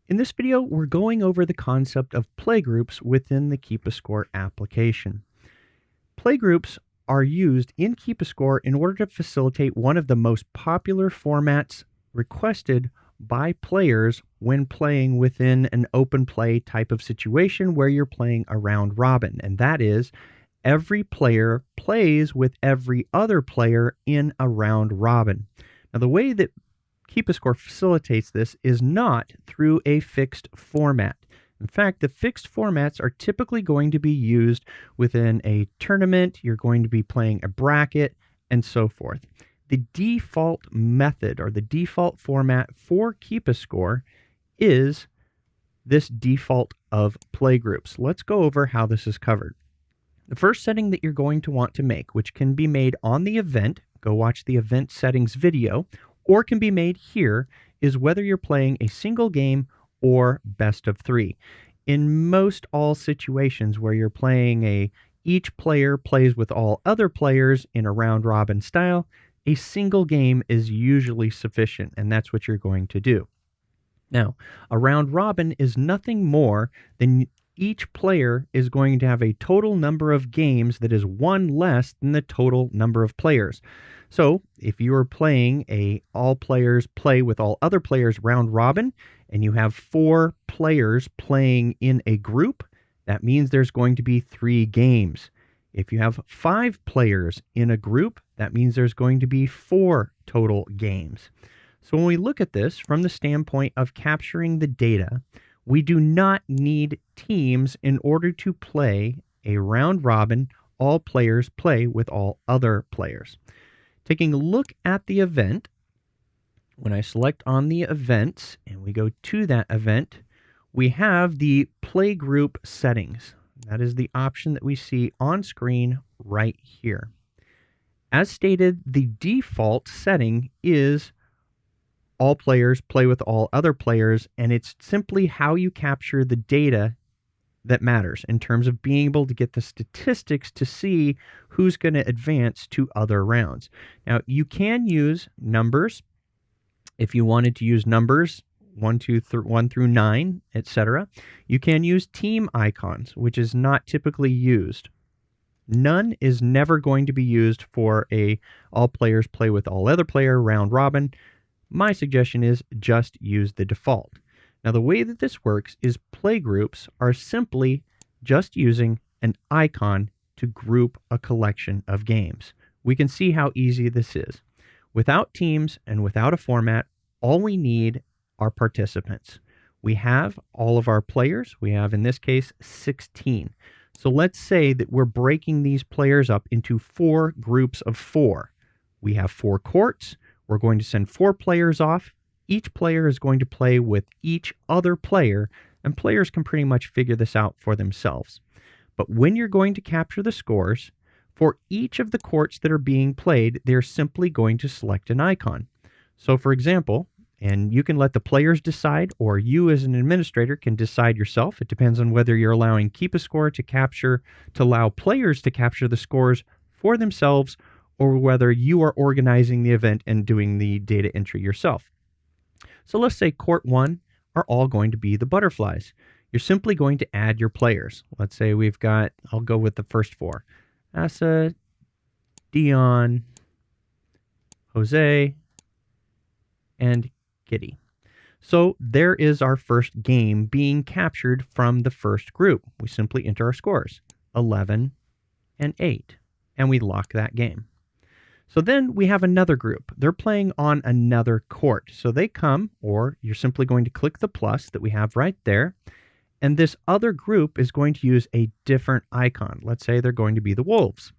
In this video, we're going over the concept of playgroups within the KeepaScore application. Playgroups are used in KeepaScore in order to facilitate one of the most popular formats requested by players when playing within an open play type of situation where you're playing a round robin, and that is every player plays with every other player in a round robin. Now, the way that KeepaScore facilitates this is not through a fixed format. In fact, the fixed formats are typically going to be used within a tournament, you're going to be playing a bracket, and so forth. The default method or the default format for KeepaScore is this default of playgroups. Let's go over how this is covered. The first setting that you're going to want to make, which can be made on the event, go watch the event settings video, or can be made here, is whether you're playing a single game or best of three. In most all situations where you're playing each player plays with all other players in a round robin style, a single game is usually sufficient, and that's what you're going to do. Now, a round robin is nothing more than each player is going to have a total number of games that is one less than the total number of players. So if you are playing a all players play with all other players round robin, and you have 4 players playing in a group, that means there's going to be 3 games. If you have 5 players in a group, that means there's going to be 4 total games. So when we look at this from the standpoint of capturing the data, we do not need teams in order to play a round robin, all players play with all other players. Taking a look at the event, when I select on the events and we go to that event, we have the playgroup settings. That is the option that we see on screen right here. As stated, the default setting is all players play with all other players, and it's simply how you capture the data that matters in terms of being able to get the statistics to see who's going to advance to other rounds. Now, you can use numbers if you wanted to use numbers 1 through 9, etc. You can use team icons, which is not typically used. None is never going to be used for a all players play with all other player round robin. My suggestion is just use the default. Now, the way that this works is playgroups are simply just using an icon to group a collection of games. We can see how easy this is. Without teams and without a format, all we need are participants. We have all of our players. We have, in this case, 16. So let's say that we're breaking these players up into 4 groups of 4. We have 4 courts. We're going to send 4 players off. Each player is going to play with each other player, and players can pretty much figure this out for themselves. But when you're going to capture the scores, for each of the courts that are being played, they're simply going to select an icon. So for example, and you can let the players decide, or you as an administrator can decide yourself. It depends on whether you're allowing KeepaScore to allow players to capture the scores for themselves, or whether you are organizing the event and doing the data entry yourself. So let's say court 1 are all going to be the butterflies. You're simply going to add your players. Let's say we've got, I'll go with the first 4. Asa, Dion, Jose, and Kitty. So there is our first game being captured from the first group. We simply enter our scores, 11 and 8, and we lock that game. So then we have another group. They're playing on another court. So they come, or you're simply going to click the plus that we have right there, and this other group is going to use a different icon. Let's say they're going to be the Wolves.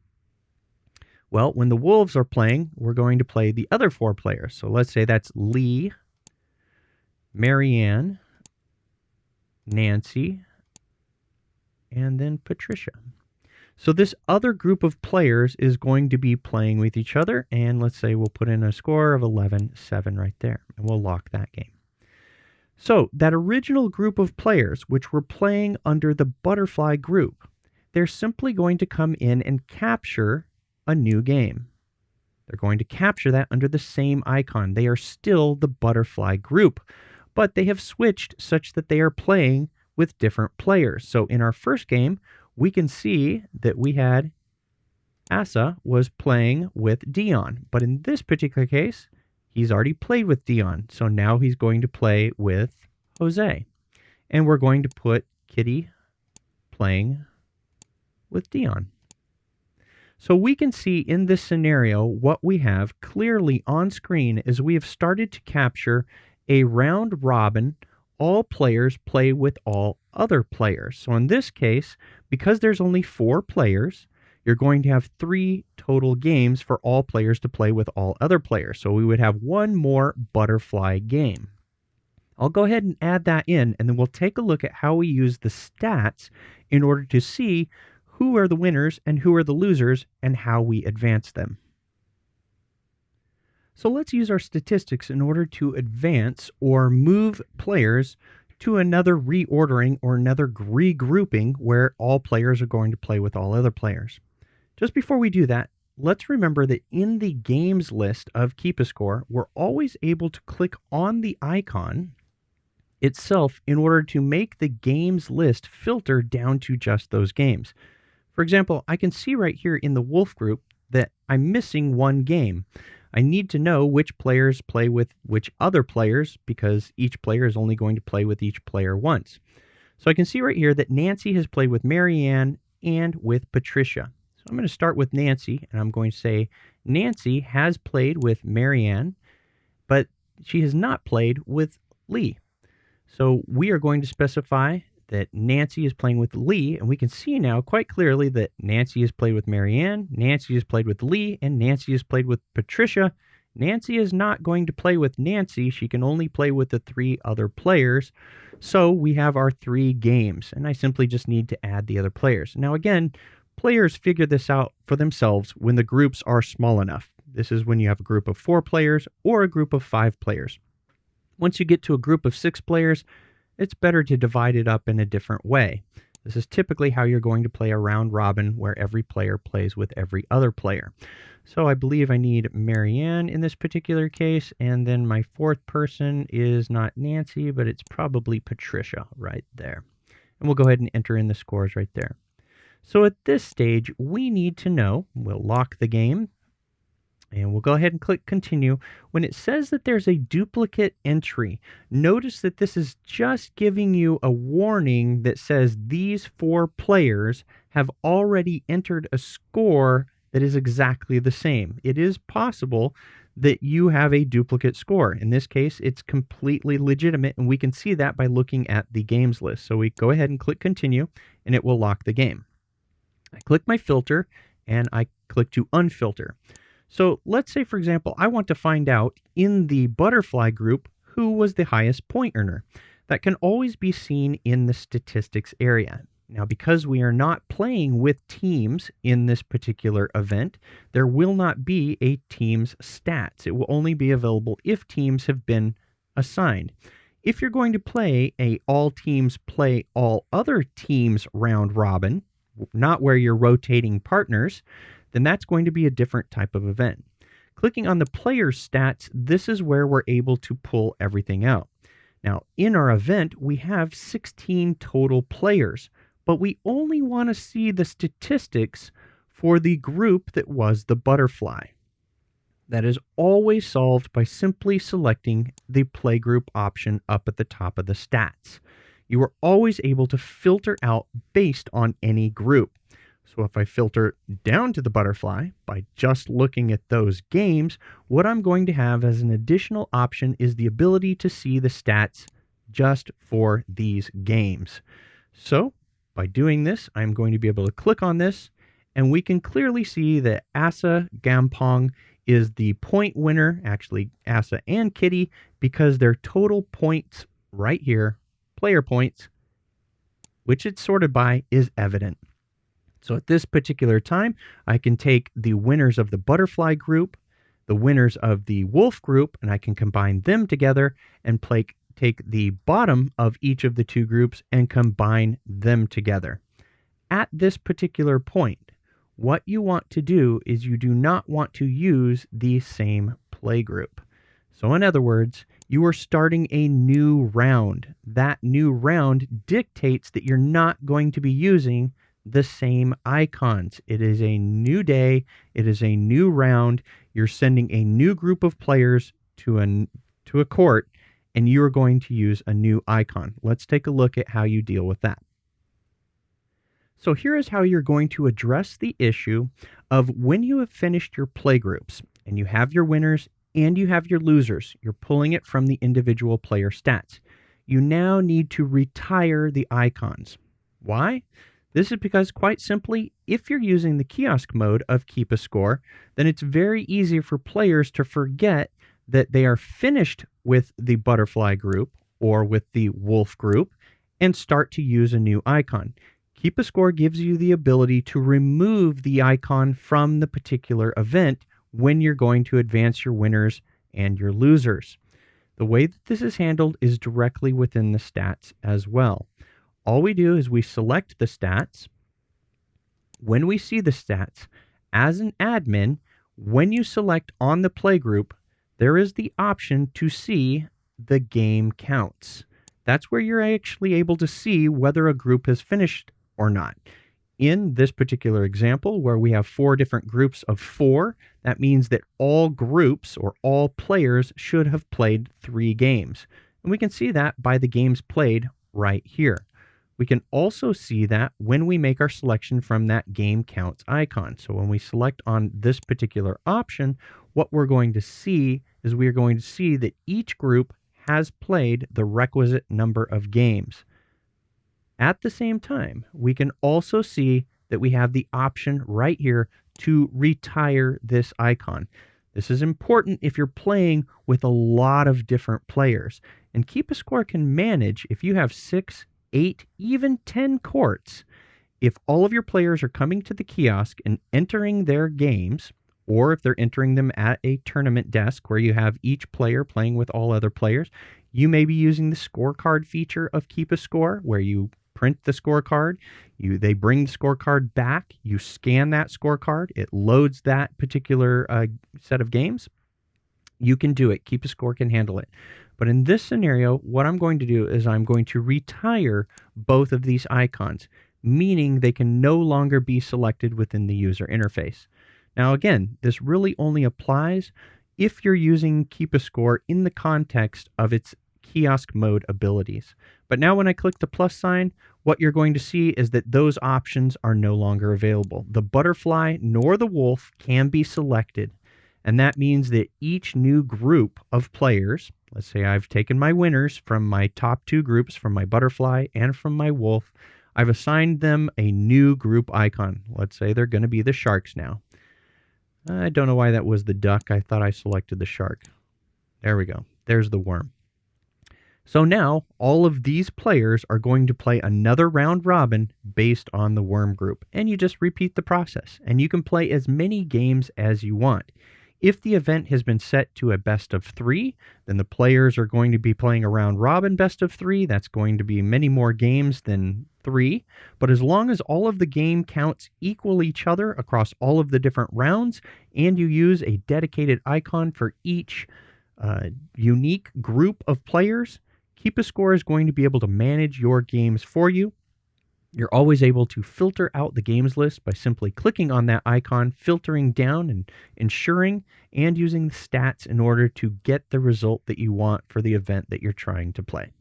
Well, when the Wolves are playing, we're going to play the other 4 players. So let's say that's Lee, Marianne, Nancy, and then Patricia. So this other group of players is going to be playing with each other, and let's say we'll put in a score of 11-7 right there, and we'll lock that game. So that original group of players, which were playing under the butterfly group, they're simply going to come in and capture a new game. They're going to capture that under the same icon. They are still the butterfly group, but they have switched such that they are playing with different players. So in our first game, we can see that we had Asa was playing with Dion, but in this particular case, he's already played with Dion. So now he's going to play with Jose. And we're going to put Kitty playing with Dion. So we can see in this scenario what we have clearly on screen is we have started to capture a round robin. All players play with all other players. So in this case, because there's only 4 players, you're going to have 3 total games for all players to play with all other players. So we would have one more butterfly game. I'll go ahead and add that in, and then we'll take a look at how we use the stats in order to see who are the winners and who are the losers and how we advance them. So let's use our statistics in order to advance or move players to another reordering or another regrouping where all players are going to play with all other players. Just before we do that, let's remember that in the games list of KeepaScore, we're always able to click on the icon itself in order to make the games list filter down to just those games. For example, I can see right here in the Wolf group that I'm missing one game. I need to know which players play with which other players because each player is only going to play with each player once. So I can see right here that Nancy has played with Marianne and with Patricia. So I'm going to start with Nancy, and I'm going to say Nancy has played with Marianne, but she has not played with Lee. So we are going to specify that Nancy is playing with Lee, and we can see now quite clearly that Nancy has played with Marianne, Nancy has played with Lee, and Nancy has played with Patricia. Nancy is not going to play with Nancy. She can only play with the 3 other players. So we have our 3 games, and I simply just need to add the other players. Now again, players figure this out for themselves when the groups are small enough. This is when you have a group of 4 players or a group of 5 players. Once you get to a group of 6 players, it's better to divide it up in a different way. This is typically how you're going to play a round robin where every player plays with every other player. So I believe I need Marianne in this particular case, and then my 4th person is not Nancy, but it's probably Patricia right there. And we'll go ahead and enter in the scores right there. So at this stage, we need to know, we'll lock the game, and we'll go ahead and click continue. When it says that there's a duplicate entry, notice that this is just giving you a warning that says these 4 players have already entered a score that is exactly the same. It is possible that you have a duplicate score. In this case, it's completely legitimate, and we can see that by looking at the games list. So we go ahead and click continue, and it will lock the game. I click my filter, and I click to unfilter. So let's say, for example, I want to find out in the butterfly group who was the highest point earner. That can always be seen in the statistics area. Now, because we are not playing with teams in this particular event, there will not be a team's stats. It will only be available if teams have been assigned. If you're going to play a all teams play all other teams round robin, not where you're rotating partners, then that's going to be a different type of event. Clicking on the player stats, this is where we're able to pull everything out. Now, in our event, we have 16 total players, but we only want to see the statistics for the group that was the butterfly. That is always solved by simply selecting the playgroup option up at the top of the stats. You are always able to filter out based on any group. So if I filter down to the butterfly by just looking at those games, what I'm going to have as an additional option is the ability to see the stats just for these games. So by doing this, I'm going to be able to click on this, and we can clearly see that Asa Gampong is the point winner, actually Asa and Kitty, because their total points right here, player points, which it's sorted by, is evident. So at this particular time, I can take the winners of the butterfly group, the winners of the wolf group, and I can combine them together and take the bottom of each of the 2 groups and combine them together. At this particular point, what you want to do is you do not want to use the same play group. So in other words, You are starting a new round. That new round dictates that you're not going to be using the same icons. It is a new day. It is a new round. You're sending a new group of players to a court, and you are going to use a new icon. Let's take a look at how you deal with that. So here is how you're going to address the issue of when you have finished your play groups and you have your winners and you have your losers. You're pulling it from the individual player stats. You now need to retire the icons. Why? This is because, quite simply, if you're using the kiosk mode of KeepaScore, then it's very easy for players to forget that they are finished with the butterfly group or with the wolf group and start to use a new icon. KeepaScore gives you the ability to remove the icon from the particular event when you're going to advance your winners and your losers. The way that this is handled is directly within the stats as well. All we do is we select the stats. When we see the stats, as an admin, when you select on the playgroup, there is the option to see the game counts. That's where you're actually able to see whether a group has finished or not. In this particular example, where we have 4 different groups of 4, that means that all groups or all players should have played 3 games. And we can see that by the games played right here. We can also see that when we make our selection from that game counts icon. So when we select on this particular option, what we're going to see is we are going to see that each group has played the requisite number of games. At the same time, we can also see that we have the option right here to retire this icon. This is important if you're playing with a lot of different players. And KeepaScore can manage if you have 6, 8, even 10 courts. If all of your players are coming to the kiosk and entering their games, or if they're entering them at a tournament desk where you have each player playing with all other players, you may be using the scorecard feature of KeepaScore, where you print the scorecard, they bring the scorecard back, you scan that scorecard, it loads that particular set of games. You can do it. KeepaScore can handle it. But in this scenario, what I'm going to do is I'm going to retire both of these icons, meaning they can no longer be selected within the user interface. Now, again, this really only applies if you're using KeepaScore in the context of its kiosk mode abilities. But now when I click the plus sign, what you're going to see is that those options are no longer available. The butterfly nor the wolf can be selected. And that means that each new group of players, let's say I've taken my winners from my top 2 groups, from my butterfly and from my wolf, I've assigned them a new group icon. Let's say they're going to be the sharks now. I don't know why that was the duck. I thought I selected the shark. There we go. There's the worm. So now all of these players are going to play another round robin based on the worm group. And you just repeat the process. And you can play as many games as you want. If the event has been set to a best of 3, then the players are going to be playing a round robin best of 3. That's going to be many more games than 3. But as long as all of the game counts equal each other across all of the different rounds, and you use a dedicated icon for each unique group of players, KeepaScore is going to be able to manage your games for you. You're always able to filter out the games list by simply clicking on that icon, filtering down and ensuring and using the stats in order to get the result that you want for the event that you're trying to play.